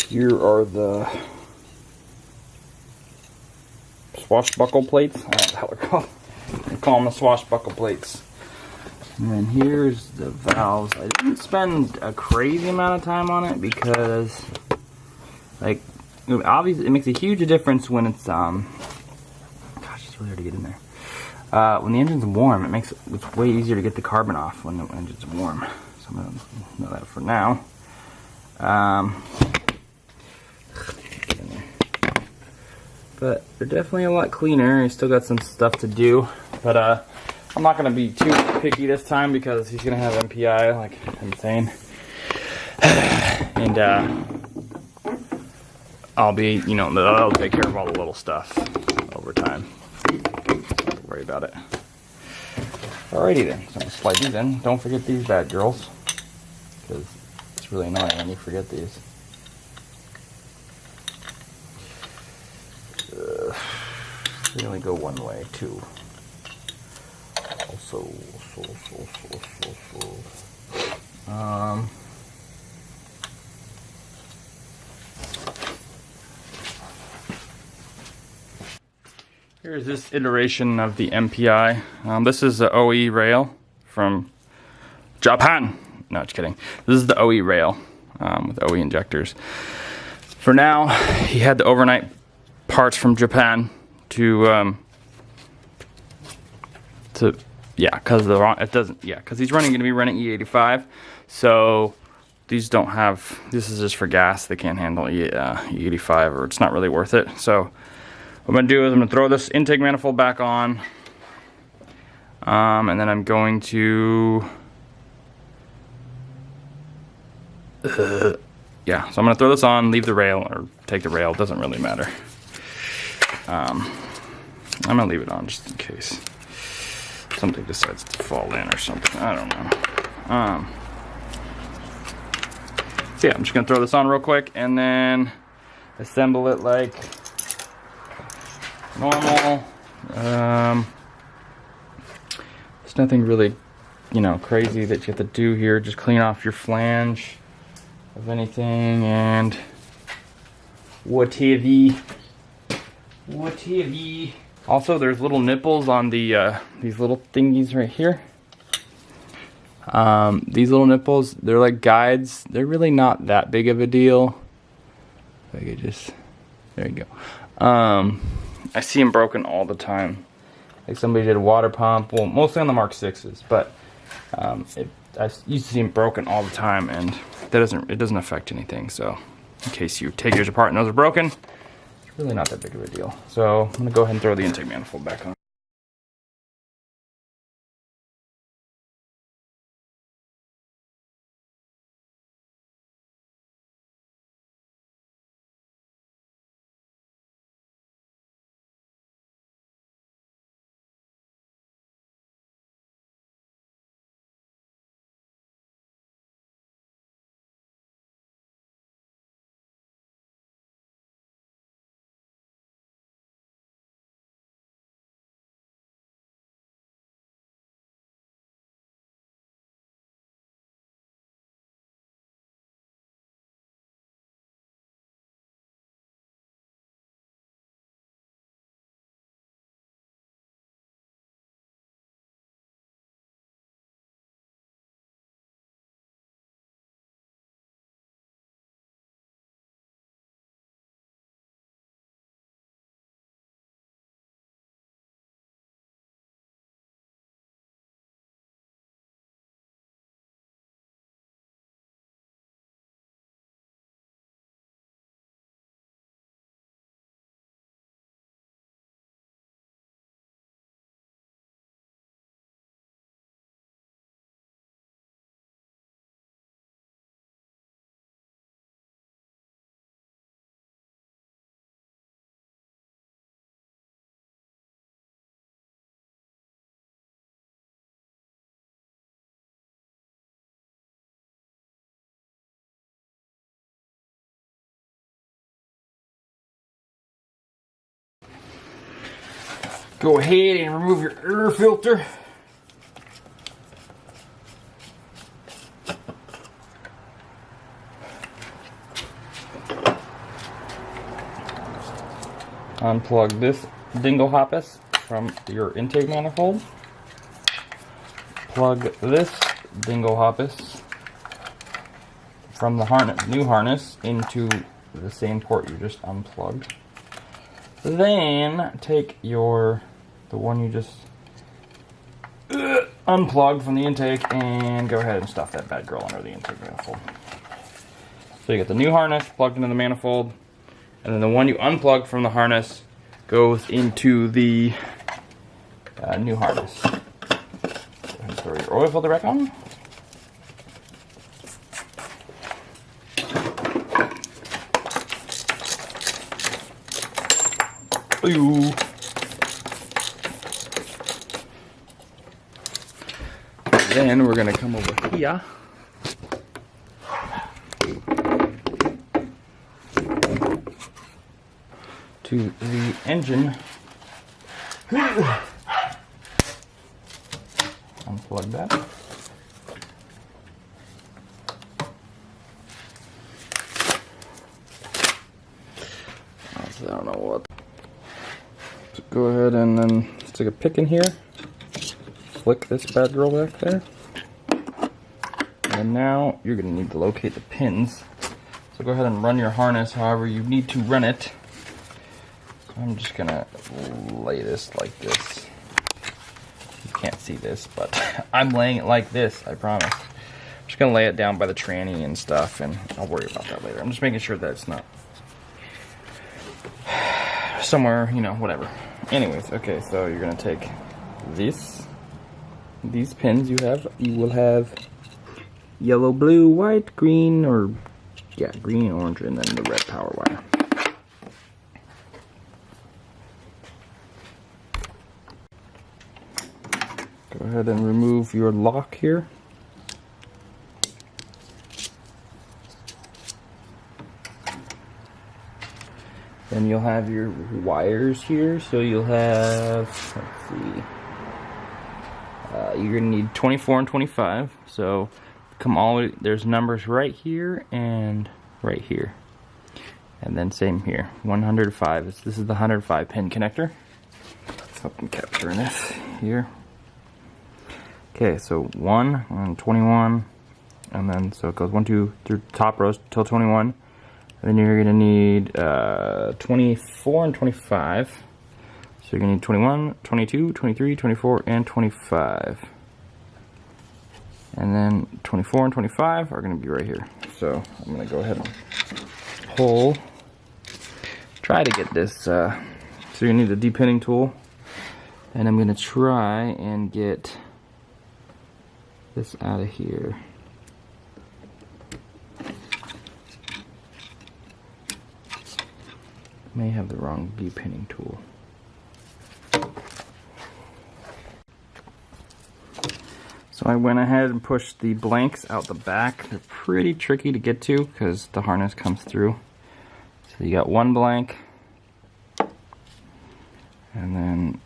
Here are the swashbuckle plates. I don't know how they're called. I call them the swashbuckle plates. And then here's the valves. I didn't spend a crazy amount of time on it because, like, obviously it makes a huge difference when it's gosh, it's really hard to get in there. When the engine's warm, it's way easier to get the carbon off when the engine's warm. So I'm gonna know that for now. But they're definitely a lot cleaner. He's still got some stuff to do, but I'm not gonna be too picky this time because he's gonna have MPI like insane, and I'll be, you know, I'll take care of all the little stuff over time. Don't worry about it. Alrighty then, so I'm gonna slide these in. Don't forget these bad girls, because it's really annoying when you forget these. They only go one way too. Also, here's this iteration of the MPI. This is the OE rail from Japan. No, just kidding. This is the OE rail with OE injectors. For now, he had the overnight parts from Japan to yeah, because he's going to be running E85, so these don't have, this is just for gas. They can't handle E85, or it's not really worth it. So what I'm going to do is I'm going to throw this intake manifold back on, and then I'm going to yeah, so I'm going to throw this on, leave the rail, or take the rail, doesn't really matter. I'm going to leave it on just in case something decides to fall in or something. I don't know. So yeah, I'm just going to throw this on real quick and then assemble it like normal. There's nothing really, you know, crazy that you have to do here. Just clean off your flange of anything and whatever. Also, there's little nipples on the these little thingies right here. These little nipples, they're like guides. They're really not that big of a deal. If I could just, there you go. I see them broken all the time. Like somebody did a water pump, well, mostly on the Mark 6s, but I used to see them broken all the time, and it doesn't affect anything. So, in case you take yours apart and those are broken, really not that big of a deal. So I'm gonna go ahead and throw the intake manifold back on. Go ahead and remove your air filter. unplug this dingle hoppus from your intake manifold. Plug this dingle hoppus from the new harness into the same port you just unplugged. Then take the one you just unplugged from the intake and go ahead and stuff that bad girl under the intake manifold. So you get the new harness plugged into the manifold, and then the one you unplugged from the harness goes into the new harness. Go ahead and throw your oil filter back on. Ooh. Then we're gonna come over here to the engine. Unplug that. I don't know what. So go ahead and then stick a pick in here. Flick this bad girl back there. And now you're going to need to locate the pins. So go ahead and run your harness however you need to run it. So I'm just going to lay this like this. You can't see this, but I'm laying it like this, I promise. I'm just going to lay it down by the tranny and stuff, and I'll worry about that later. I'm just making sure that it's not somewhere, you know, whatever. Anyways, okay, so you're going to take these pins you will have yellow, blue, white, green, or yeah, green, orange, and then the red power wire. Go ahead and remove your lock here. Then you'll have your wires here, so you'll have, let's see, you're going to need 24 and 25, so come all the way, there's numbers right here and right here. And then same here, 105, this is the 105 pin connector. So I'm capturing this here. Okay, so 1 and 21, and then so it goes 1, 2 through top rows till 21. And then you're going to need 24 and 25. So you're going to need 21, 22, 23, 24, and 25. And then 24 and 25 are going to be right here. So I'm going to go ahead and pull. Try to get this. So you need a depinning tool. And I'm going to try and get this out of here. May have the wrong depinning tool. So I went ahead and pushed the blanks out the back. They're pretty tricky to get to because the harness comes through. So you got one blank, and then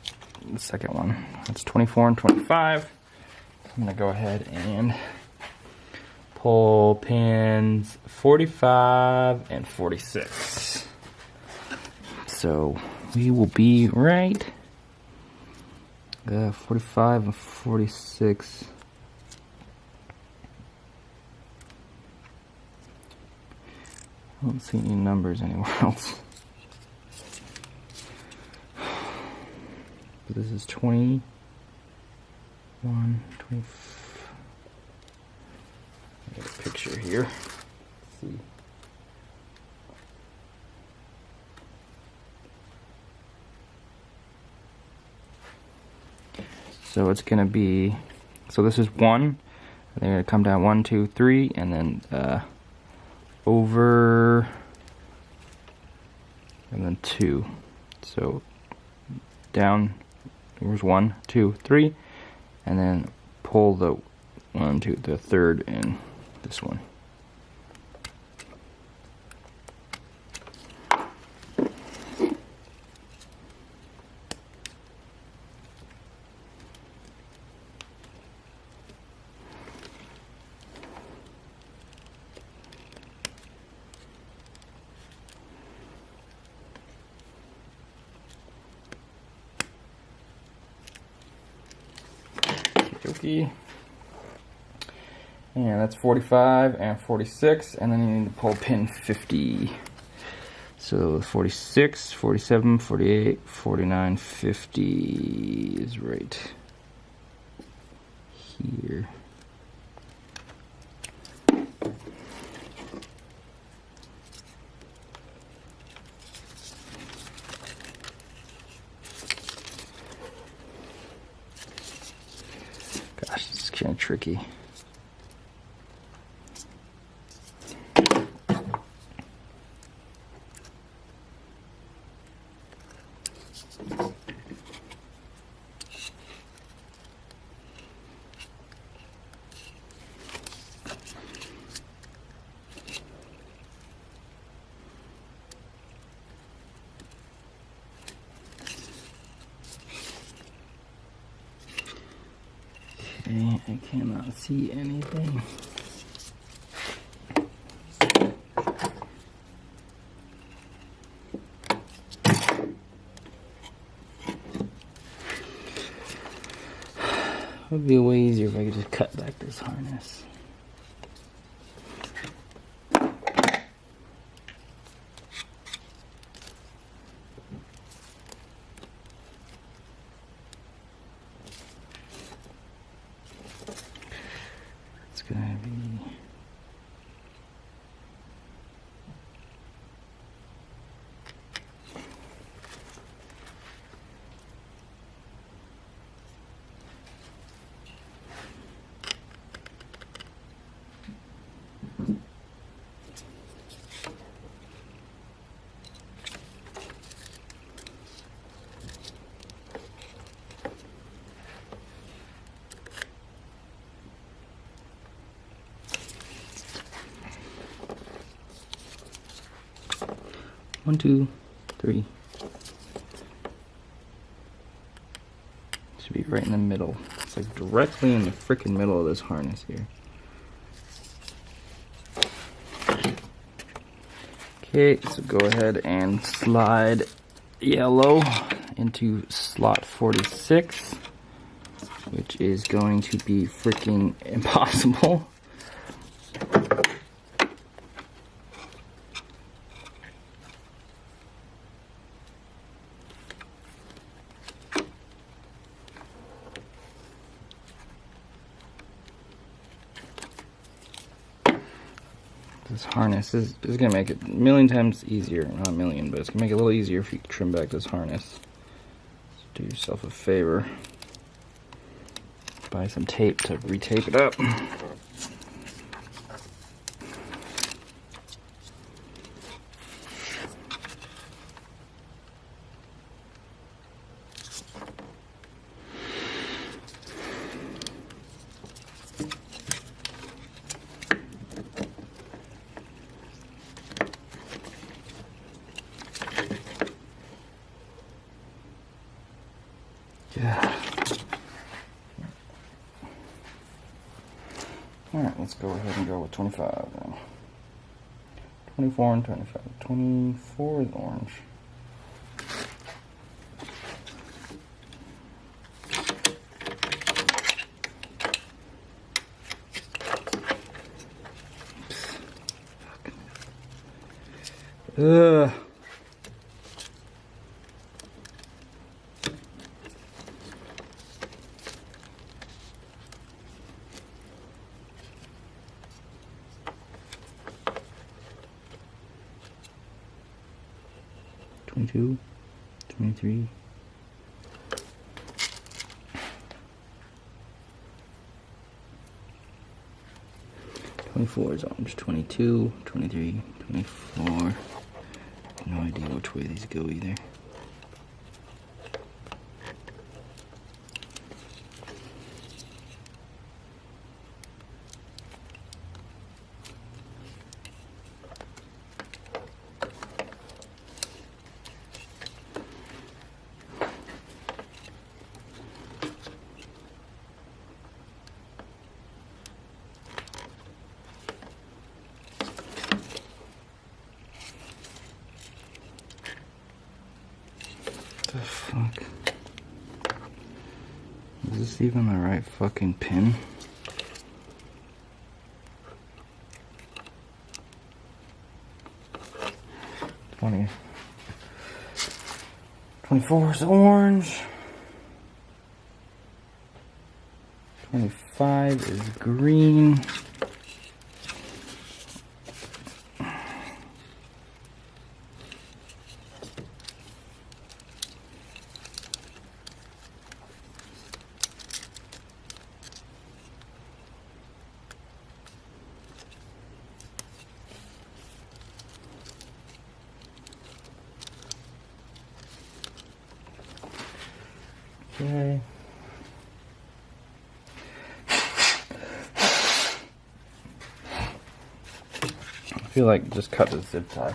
the second one. That's 24 and 25. I'm gonna go ahead and pull pins 45 and 46. So we will be right 45 and 46. I don't see any numbers anywhere else. But this is 21, 20. I got a picture here. Let's see. So it's gonna be, so this is 1, they're gonna come down 1, 2, 3, and then over, and then 2. So down, here's 1, 2, 3, and then pull the 1, 2, the third in this one. 60. And that's 45 and 46, and then you need to pull pin 50. So 46, 47, 48, 49, 50 is right here. Gosh, it's kind of tricky. Okay, I cannot see anything. It would be way easier if I could just cut back this harness. It's gonna be one, two, three. Should be right in the middle. It's like directly in the freaking middle of this harness here. Okay, so go ahead and slide yellow into slot 46, which is going to be freaking impossible. This harness is going to make it a million times easier. Not a million, but it's going to make it a little easier if you trim back this harness. Just do yourself a favor. Buy some tape to retape it up. Yeah. Alright, let's go ahead and go with 25 then. 24 and 25. 24 is orange. Ugh. 22, 23. 24 is orange. 22, 23, 24. No idea which way these go either. The fuck? Is this even the right fucking pin? $20. 24 is orange. 25 is green. Okay. I feel like just cut the zip tie.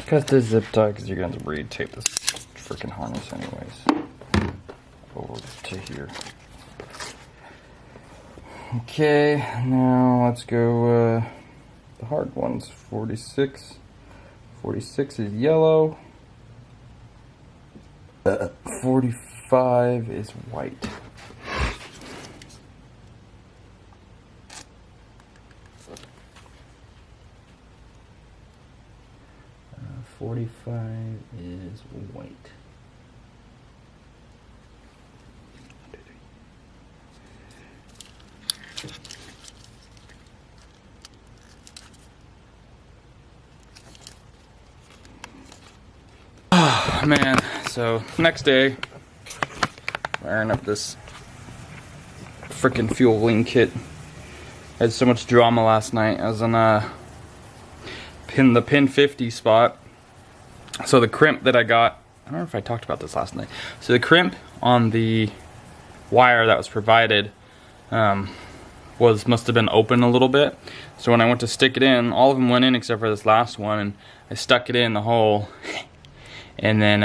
Cut the zip tie because you're going to have to re-tape this freaking harness anyways. Over to here. Okay, now let's go the hard ones. 46. 46 is yellow. 45 is white. 45 is white. Oh man, so next day, wiring up this freaking fueling kit. I had so much drama last night. I was on the pin 50 spot. So the crimp that I got, I don't know if I talked about this last night. So the crimp on the wire that was provided must have been open a little bit. So when I went to stick it in, all of them went in except for this last one, and I stuck it in the hole, and then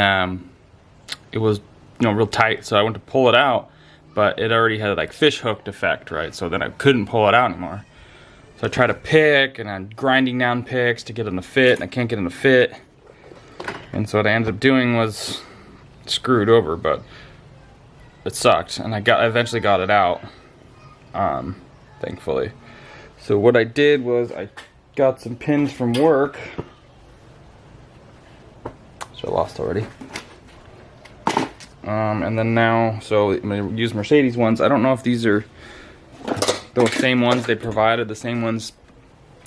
it was real tight. So I went to pull it out, but it already had like fish hooked effect, right? So then I couldn't pull it out anymore. So I tried to pick, and I'm grinding down picks to get them to fit, and I can't get them to fit. And so what I ended up doing was screwed over, but it sucked, and I eventually got it out, thankfully. So what I did was I got some pins from work, which I lost already. And then now, so I'm gonna use Mercedes ones. I don't know if these are those same ones they provided, the same ones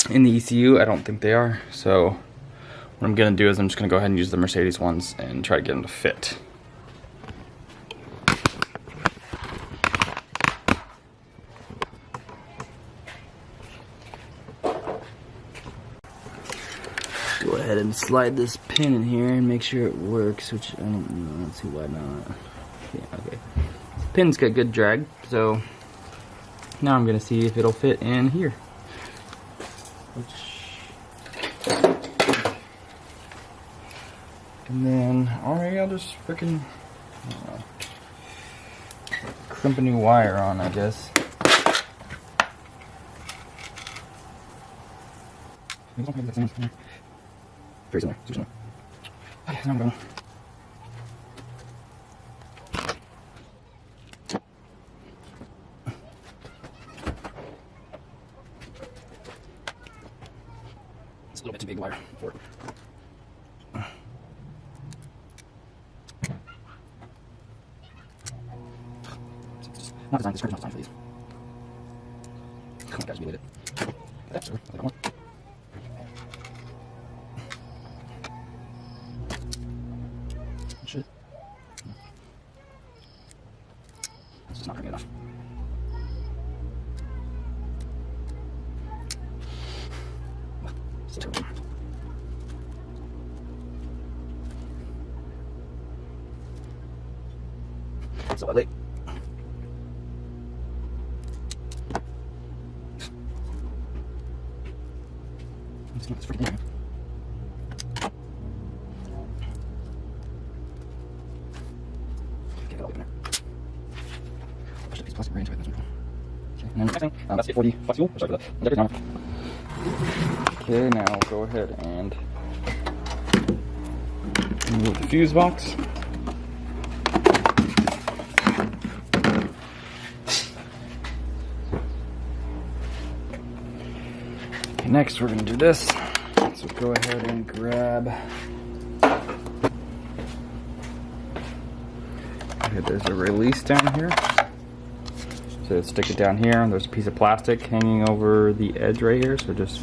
in the ECU. I don't think they are. So what I'm gonna do is I'm just gonna go ahead and use the Mercedes ones and try to get them to fit. Go ahead and slide this pin in here and make sure it works, which I don't know, let's see why not. Yeah, okay. Pin's got good drag, so now I'm gonna see if it'll fit in here. And then, alright, I'll just freaking crimp a new wire on, I guess. Very similar, super similar. Okay, now I'm going. It's a little bit too big wire for it. Not designed, this card's not designed for these. Come on guys, we need it. That's true, I got one. Shit. This is not gonna be enough. Still. So late. It's freaking easy. Get it all in there. Push up these plastic range right there. Okay, and then next thing, that's it for the flex fuel. Sorry for that. Okay, now go ahead and Remove the fuse box. Okay, next we're going to do this. So go ahead and grab. Okay, there's a release down here. So stick it down here. There's a piece of plastic hanging over the edge right here. So just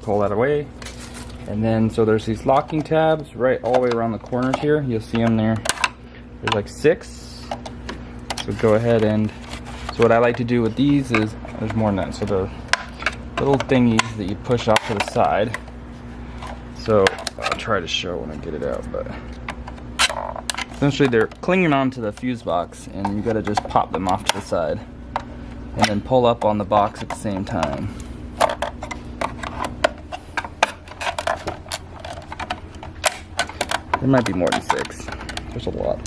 pull that away. And then, so there's these locking tabs right all the way around the corners here. You'll see them there. There's like 6. So go ahead and, so what I like to do with these is, there's more than that. So the little thingies that you push off to the side. So I'll try to show when I get it out, but essentially they're clinging onto the fuse box and you gotta just pop them off to the side. And then pull up on the box at the same time. There might be more than 6. There's a lot.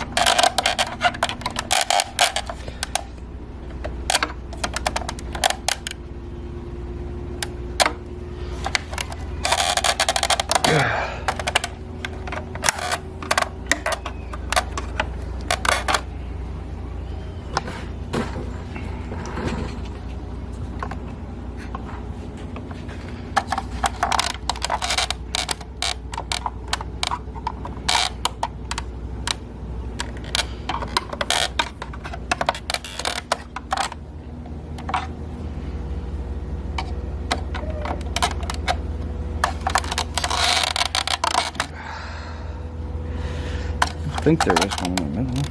I think there is one in the middle.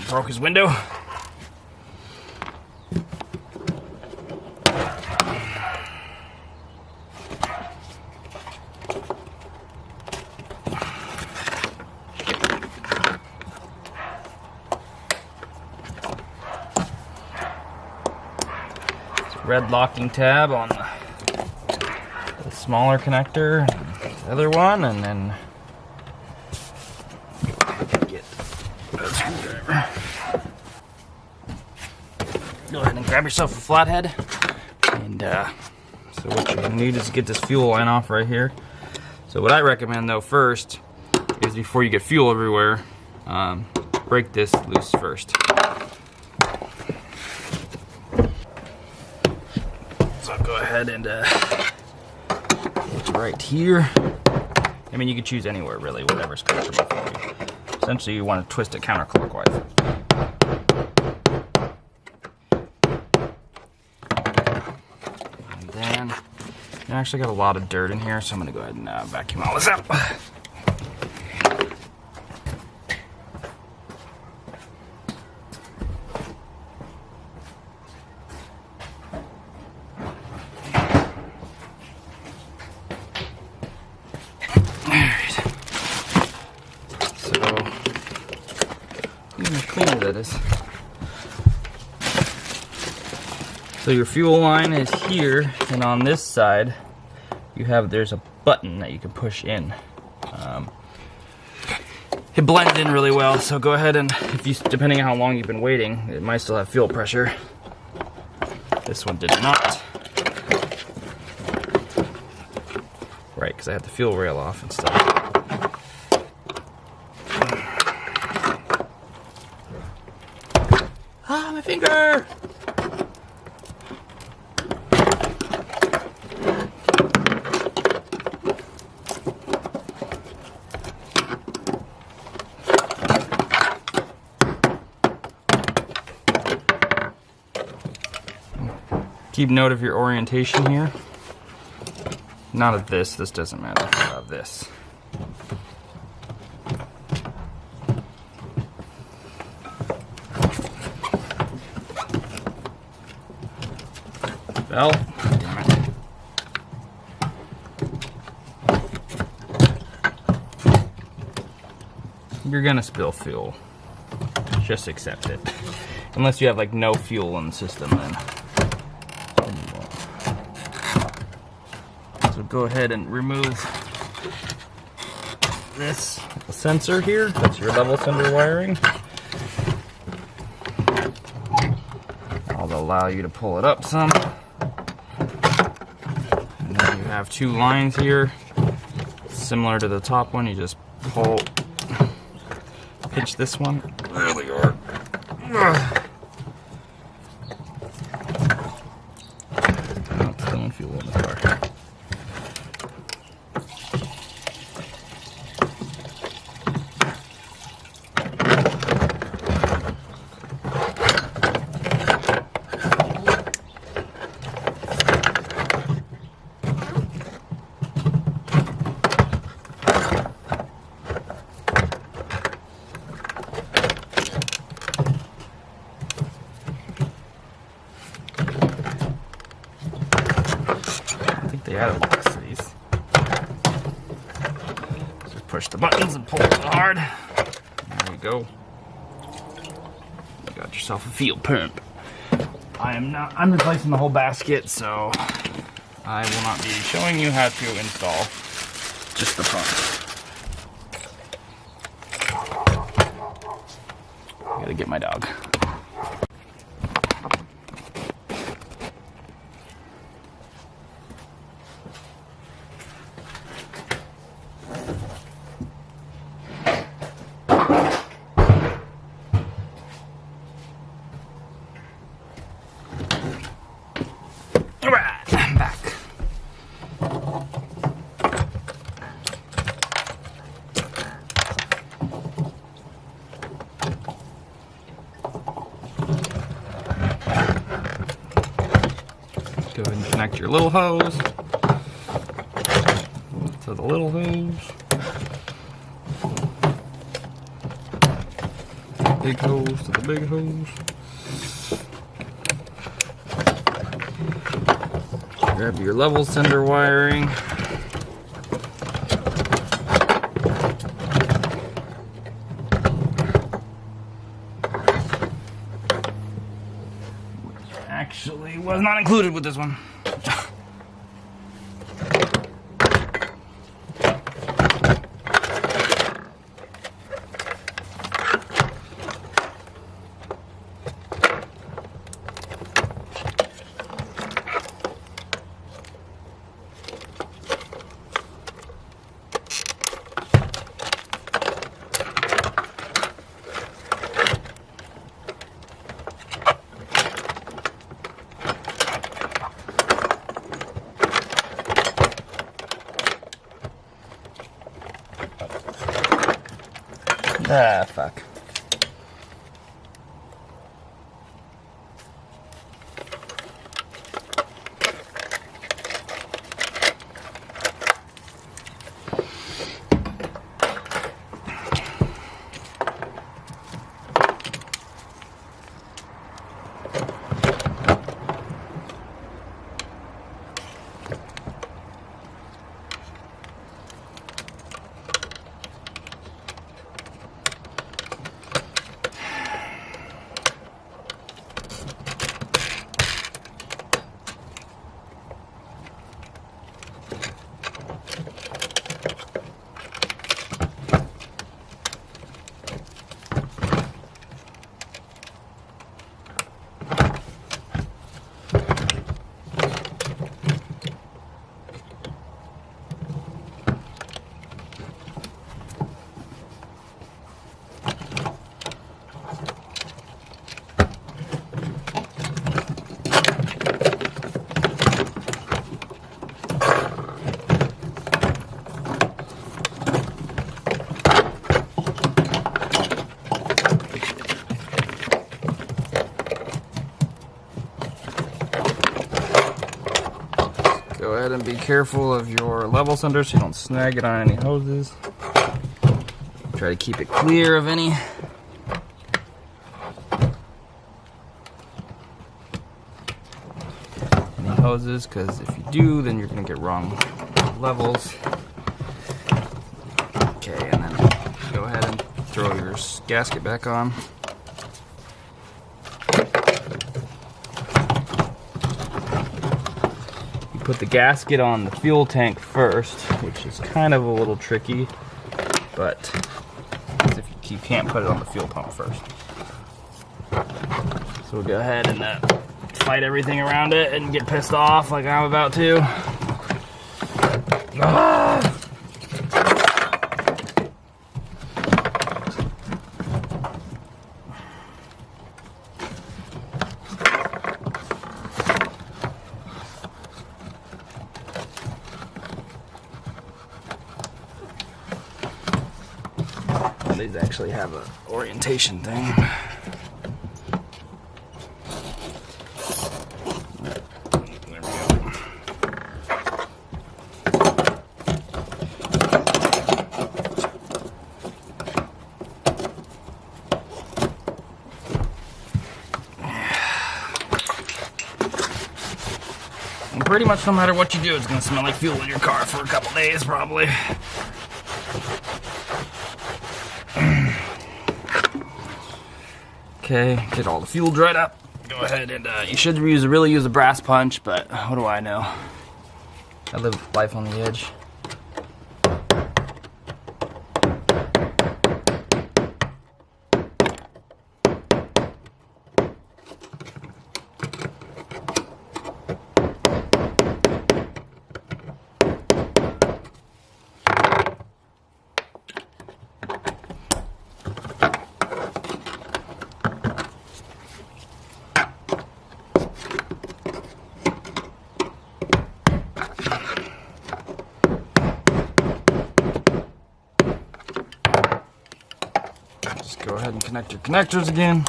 Broke his window. Red locking tab on the smaller connector, the other one, and then get a screwdriver. Go ahead and grab yourself a flathead, and so what you're gonna need is get this fuel line off right here. So what I recommend though first is, before you get fuel everywhere, break this loose first. So go ahead and it's right here. I mean, you could choose anywhere really, whatever's comfortable for you. Essentially, you want to twist it counterclockwise. And then, I actually got a lot of dirt in here, so I'm going to go ahead and vacuum all this out. that is. So your fuel line is here, and on this side, there's a button that you can push in. It blends in really well, so go ahead and, depending on how long you've been waiting, it might still have fuel pressure. This one did not. Right, because I had the fuel rail off and stuff. Ah, my finger! Keep note of your orientation here. Not of this doesn't matter, of this. Well, damn it. You're gonna spill fuel. Just accept it. Unless you have like no fuel in the system, then. So go ahead and remove this sensor here. That's your level sender wiring. I'll allow you to pull it up some. And then you have two lines here. Similar to the top one, you just pinch this one really hard. Not spilling fuel in the car. They added a box to these. Just push the buttons and pull it hard. There you go. You got yourself a fuel pump. I'm replacing the whole basket, so I will not be showing you how to install just the pump. I gotta get my dog. I'm back. Go ahead and connect your little hose to the little hose. Big hose to the big hose. Grab your level sender wiring. Which actually was not included with this one. Ah, fuck. and be careful of your level center so you don't snag it on any hoses. Try to keep it clear of any hoses, because if you do, then you're going to get wrong levels. Okay, and then go ahead and throw your gasket back on. You put the gasket on the fuel tank first, which is kind of a little tricky, but if you can't put it on the fuel pump first. So we'll go ahead and fight everything around it and get pissed off like I'm about to. Ah! These actually have an orientation thing. Pretty much no matter what you do, it's going to smell like fuel in your car for a couple days, probably. Okay, get all the fuel dried up. Go ahead and you should really use a brass punch, but what do I know? I live life on the edge. Go ahead and connect your connectors again.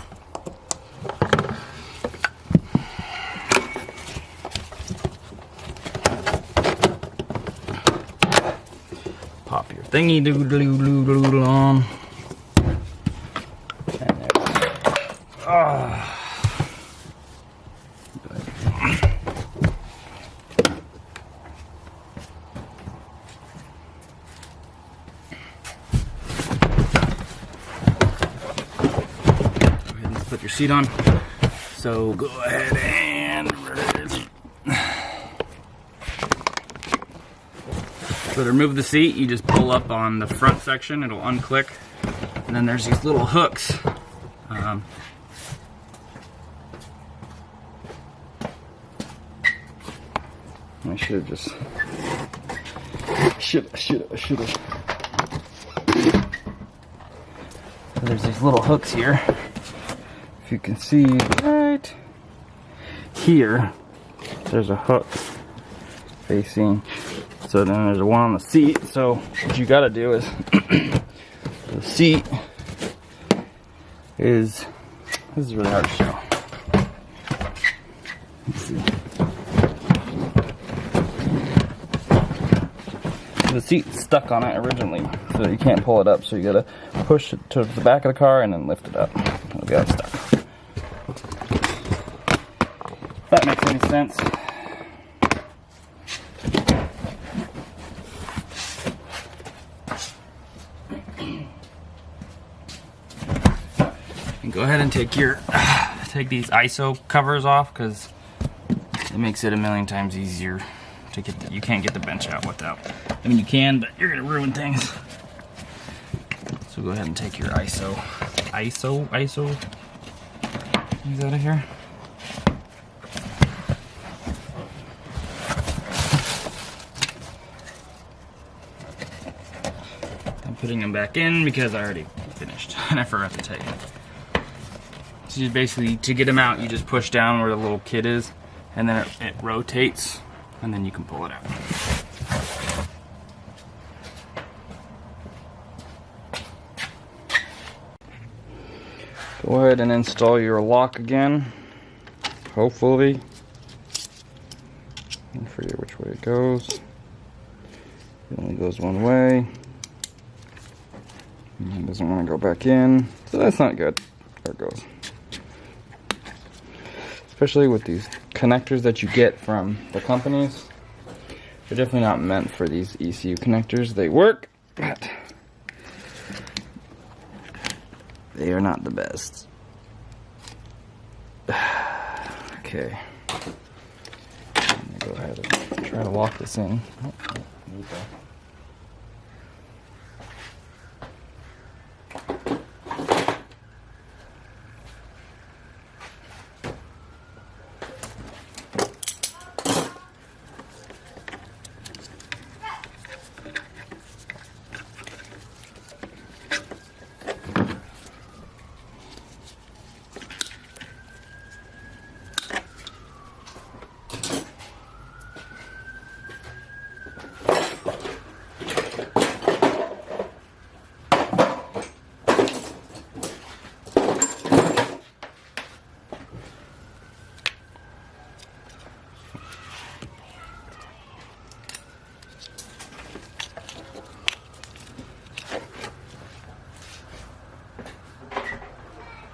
Pop your thingy doodle on. And there we go. Oh. Put your seat on. So go ahead and so to remove the seat, you just pull up on the front section, it'll unclick, and then there's these little hooks. I should have just should have. There's these little hooks here. If you can see right here, there's a hook facing. So then there's one on the seat. So what you gotta do is the seat is, this is really hard to show. Let's see. The seat's stuck on it originally, so you can't pull it up. So you gotta push it to the back of the car and then lift it up. It'll get stuck. If that makes any sense. And go ahead and take these ISO covers off, because it makes it a million times easier to get you can't get the bench out without. I mean, you can, but you're gonna ruin things. So go ahead and take your ISO things out of here. I'm putting them back in because I already finished and I forgot to tell you. So you basically, to get them out, you just push down where the little kit is, and then it rotates, and then you can pull it out. Go ahead and install your lock again, hopefully. I forget which way it goes. It only goes one way. It doesn't want to go back in, so that's not good. There it goes. Especially with these connectors that you get from the companies. They're definitely not meant for these ECU connectors. They work, but they are not the best. Okay. I'm gonna go ahead and try to lock this in. Oh, there we go.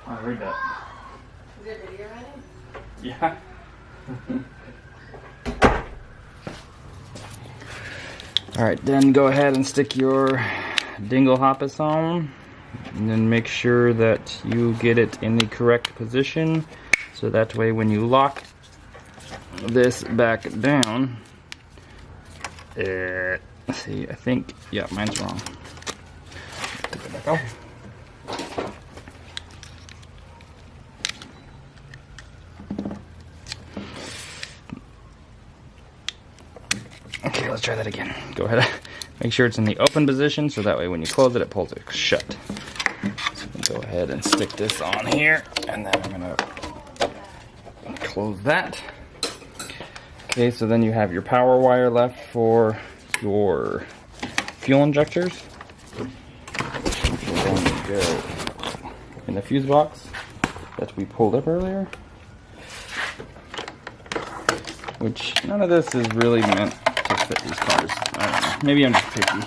I read that. Is there video running? Yeah. Alright, then go ahead and stick your dingle hoppus on. And then make sure that you get it in the correct position. So that way when you lock this back down. See, I think, yeah, mine's wrong. Take it back off. Okay, let's try that again. Go ahead, make sure it's in the open position so that way when you close it, it pulls it shut. So we can go ahead and stick this on here, and then I'm gonna close that. Okay, so then you have your power wire left for your fuel injectors. Which are going to go in the fuse box that we pulled up earlier. Which none of this is really meant to fit these cars. I don't know. Maybe I'm just picky.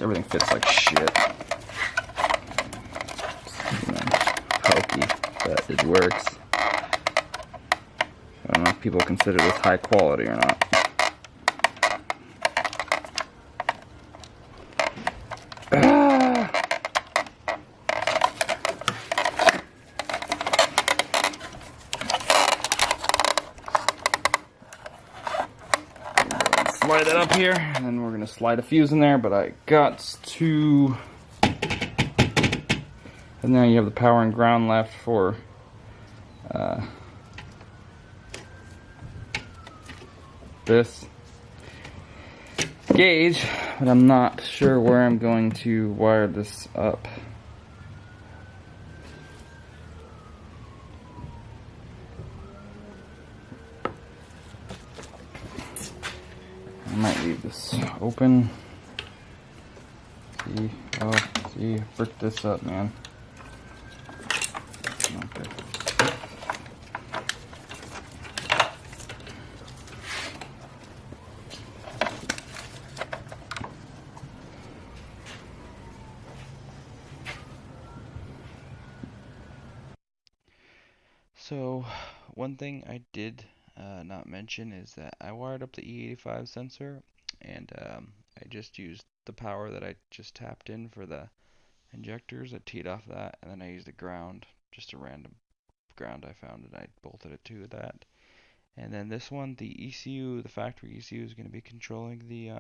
Everything fits like shit. Hokey, but it works. I don't know if people consider this high quality or not. Slide it up here, and then we're gonna slide a fuse in there, but I got to. And now you have the power and ground left for this gauge, but I'm not sure where I'm going to wire this up. I might leave this open. See, oh, see, brick this up, man. Okay. So, one thing I did not mention is that I wired up the E85 sensor, and I just used the power that I just tapped in for the injectors. I teed off that, and then I used the ground, just a random ground I found, and I bolted it to that. And then this one, the ECU, the factory ECU, is going to be controlling the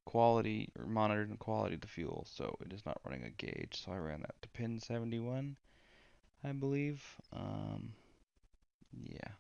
quality, or monitoring the quality of the fuel, so it is not running a gauge. So I ran that to pin 71, I believe. Yeah.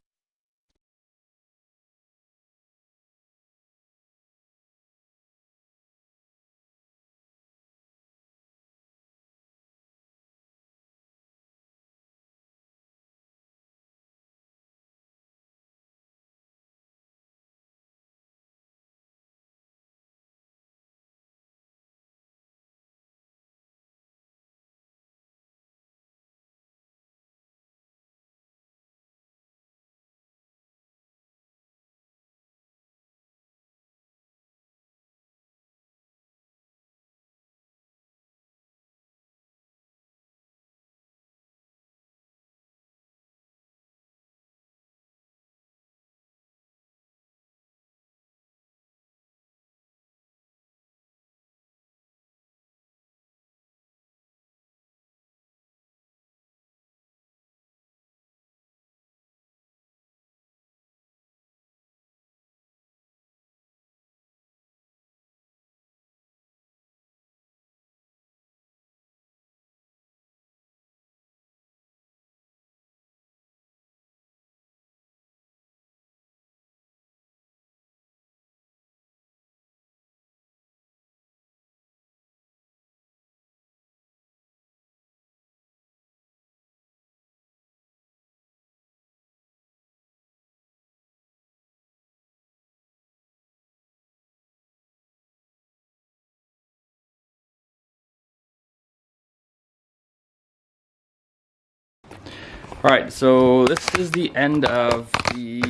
Alright, so this is the end of the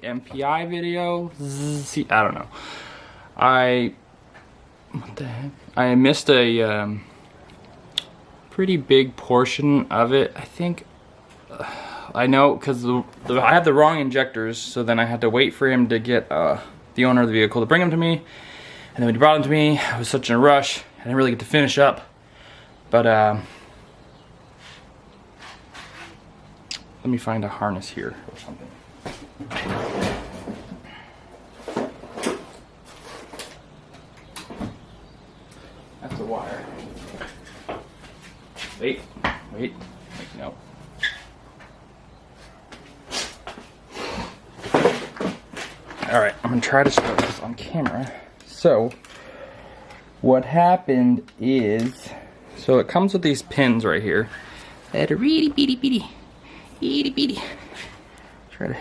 MPI video. See, I don't know. What the heck? I missed a pretty big portion of it, I think. I know, because I had the wrong injectors, so then I had to wait for him to get the owner of the vehicle to bring them to me. And then when he brought them to me, I was such in a rush, I didn't really get to finish up. But let me find a harness here or something. That's a wire. Wait, no. Alright, I'm gonna try to start this on camera. So, what happened is, so it comes with these pins right here that are really itty bitty. Try to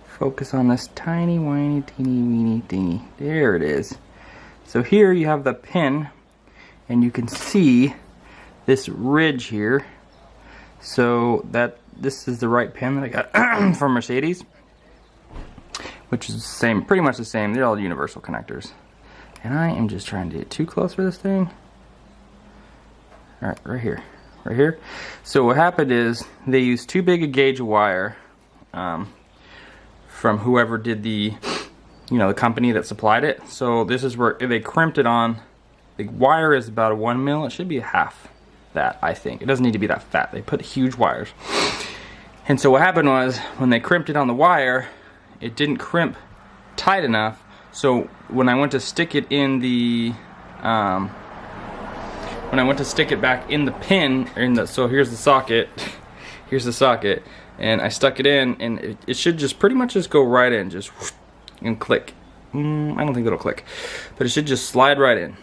focus on this tiny, whiny, teeny, weeny thingy. There it is. So here you have the pin, and you can see this ridge here. So this is the right pin that I got from Mercedes, which is the same, pretty much the same. They're all universal connectors. And I am just trying to get too close for this thing. All right, right here. So what happened is they used too big a gauge of wire from whoever did the company that supplied it. So this is where they crimped it on. The wire is about a 1 mil. It should be half that, I think. It doesn't need to be that fat. They put huge wires. And so what happened was when they crimped it on the wire, it didn't crimp tight enough. So when I went to stick it in the when I went to stick it back in the pin, so here's the socket, and I stuck it in, and it should just pretty much just go right in, just whoosh, and click. I don't think it'll click, but it should just slide right in.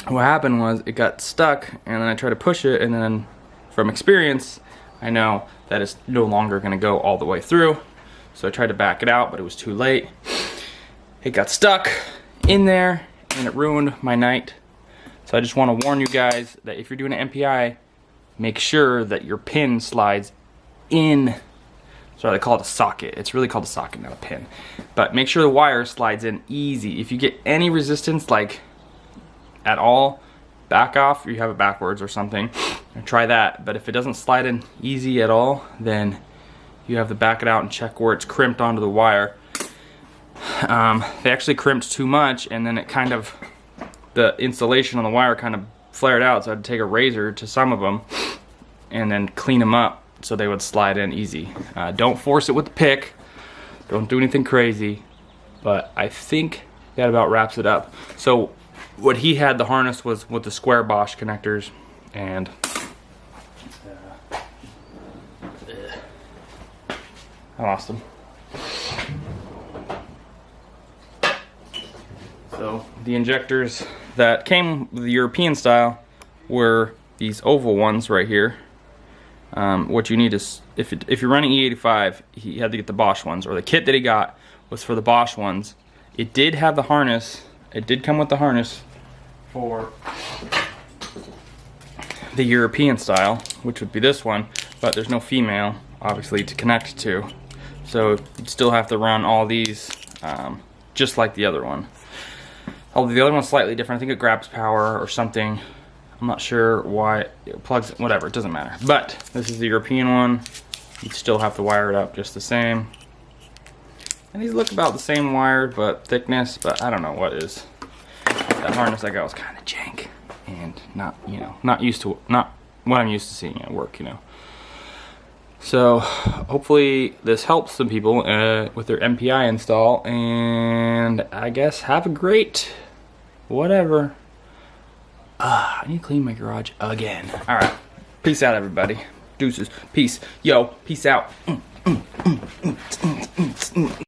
What happened was it got stuck, and then I tried to push it, and then from experience, I know that it's no longer going to go all the way through. So I tried to back it out, but it was too late. It got stuck in there, and it ruined my night. So I just want to warn you guys that if you're doing an MPI, make sure that your pin slides in. Sorry, they call it a socket. It's really called a socket, not a pin. But make sure the wire slides in easy. If you get any resistance, like at all, back off, or you have it backwards or something, and try that. But if it doesn't slide in easy at all, then you have to back it out and check where it's crimped onto the wire. They actually crimped too much, and then it kind of, the insulation on the wire kind of flared out, so I had to take a razor to some of them and then clean them up so they would slide in easy. Don't force it with the pick. Don't do anything crazy. But I think that about wraps it up. So what he had, the harness, was with the square Bosch connectors, and I lost them. So the injectors that came with the European style were these oval ones right here. What you need is, if you're running E85, he had to get the Bosch ones, or the kit that he got was for the Bosch ones. It did have the harness. It did come with the harness for the European style, which would be this one, but there's no female, obviously, to connect to. So you'd still have to run all these just like the other one. Although the other one's slightly different. I think it grabs power or something. I'm not sure why it plugs, whatever, it doesn't matter. But this is the European one. You still have to wire it up just the same. And these look about the same wired, but thickness, but I don't know what is. That harness I got was kind of jank and not what I'm used to seeing at work, So hopefully this helps some people with their MPI install, and I guess have a great whatever. I need to clean my garage again. All right, peace out, everybody. Deuces, peace, yo, peace out.